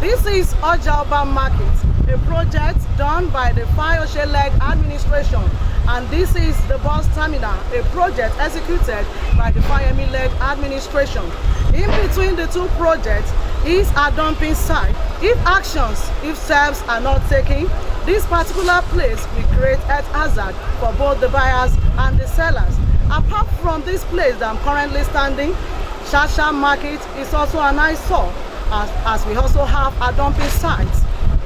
This is Ojalba Market, a project done by the Fayose-led administration, and this is the bus terminal, a project executed by the Fayemi-led administration. In between the two projects is a dumping site. If steps are not taken, this particular place will create health hazard for both the buyers and the sellers. Apart from this place that I'm currently standing, Shasha Market is also an eyesore, as we also have a dumping site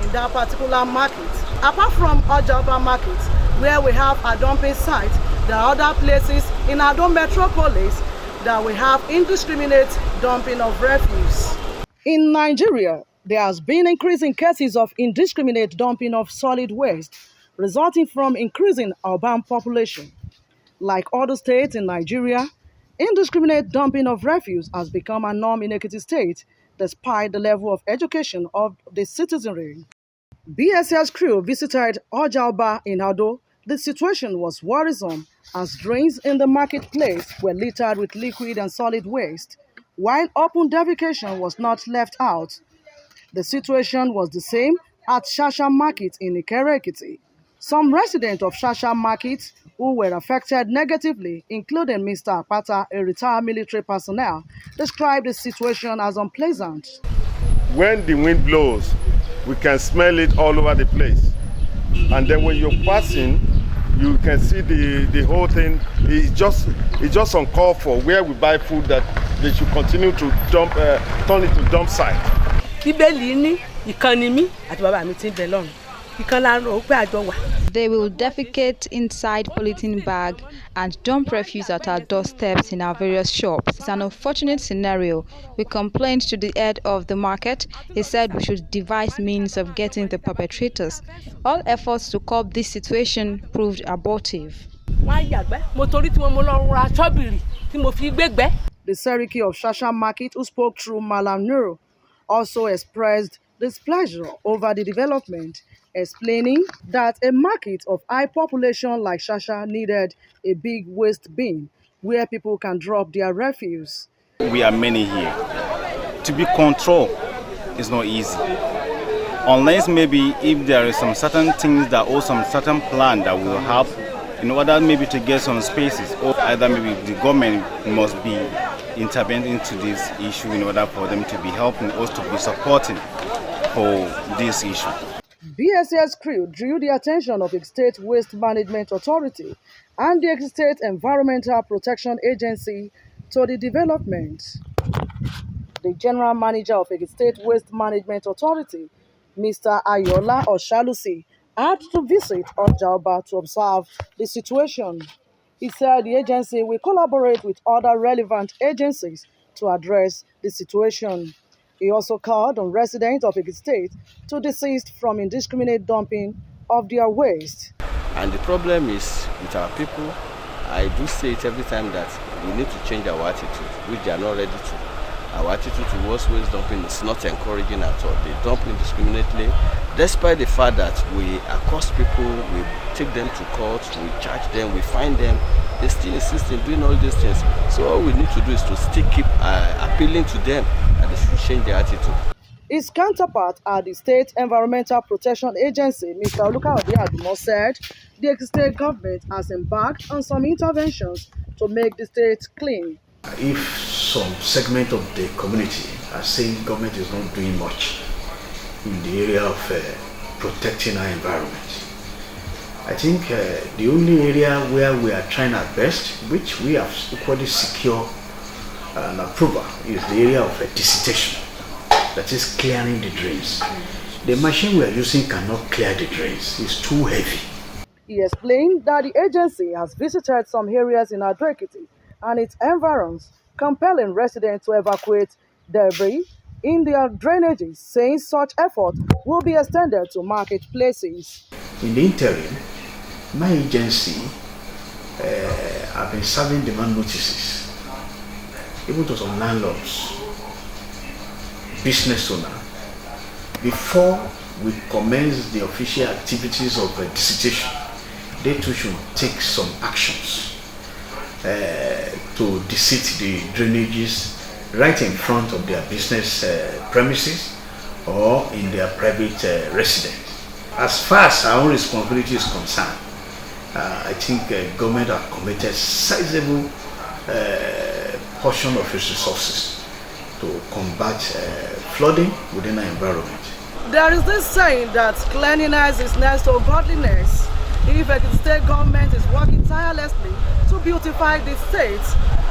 in that particular market. Apart from Ojalba Market, where we have a dumping site, there are other places in Ado Metropolis that we have indiscriminate dumping of refuse. In Nigeria, there has been increasing cases of indiscriminate dumping of solid waste, resulting from increasing urban population. Like other states in Nigeria, indiscriminate dumping of refuse has become a norm in Ekiti State, despite the level of education of the citizenry. BSES crew visited Ojalba in Ado. The situation was worrisome, as drains in the marketplace were littered with liquid and solid waste, while open defecation was not left out. The situation was the same at Shasha Market in Ikere Ekiti. Some residents of Shasha Market who were affected negatively, including Mr. Apata, a retired military personnel, described the situation as unpleasant. When the wind blows, we can smell it all over the place. And then when you're passing, you can see the whole thing. It's just uncalled for. Where we buy food, that they should continue to dump, turn it to dump site. They will defecate inside polythene bag and dump refuse at our doorsteps in our various shops. It's an unfortunate scenario. We complained to the head of the market. He said we should devise means of getting the perpetrators. All efforts to curb this situation proved abortive. The Seriki of Shasha Market, who spoke through Malam Nuru, also expressed displeasure over the development, explaining that a market of high population like Shasha needed a big waste bin where people can drop their refuse. We are many here. To be controlled is not easy. Unless maybe if there is some certain things that or some certain plan that will have in order maybe to get some spaces, or either maybe the government must be intervening into this issue in order for them to be helping us to be supporting for this issue. BSES crew drew the attention of the State Waste Management Authority and the State Environmental Protection Agency to the development. The General Manager of the State Waste Management Authority, Mr. Ayola Oshalusi, had to visit Ojalba to observe the situation. He said the agency will collaborate with other relevant agencies to address the situation. He also called on residents of the state to desist from indiscriminate dumping of their waste. And the problem is with our people, I do say it every time that we need to change our attitude, which they are not ready to. Our attitude towards waste dumping is not encouraging at all. They dump indiscriminately, despite the fact that we accost people, we take them to court, we charge them, we fine them. They still insist in doing all these things. So all we need to do is to still keep appealing to them and they should change their attitude. His counterpart at the State Environmental Protection Agency, Mr. Abimbola, said the state government has embarked on some interventions to make the state clean. If some segment of the community are saying government is not doing much in the area of protecting our environment, I think the only area where we are trying our best, which we have equally secure an approval, is the area of desiccation, that is clearing the drains. The machine we are using cannot clear the drains, it's too heavy. He explained that the agency has visited some areas in Ado Ekiti and its environs, compelling residents to evacuate debris in their drainages, saying such effort will be extended to marketplaces. In the interim, my agency have been serving demand notices, even to some landlords, business owner, before we commence the official activities of dissertation. They too should take some actions to desit the drainages right in front of their business premises or in their private residence. As far as our own responsibility is concerned, I think government have committed sizable portion of its resources to combat flooding within our environment. There is this saying that cleanliness is next to godliness. If Ekiti State government is working tirelessly to beautify the state,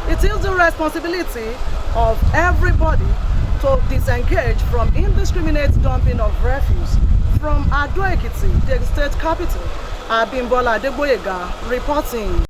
it is the responsibility of everybody to disengage from indiscriminate dumping of refuse. From Ekiti, the state capital, Abimbola Adegboyega reporting.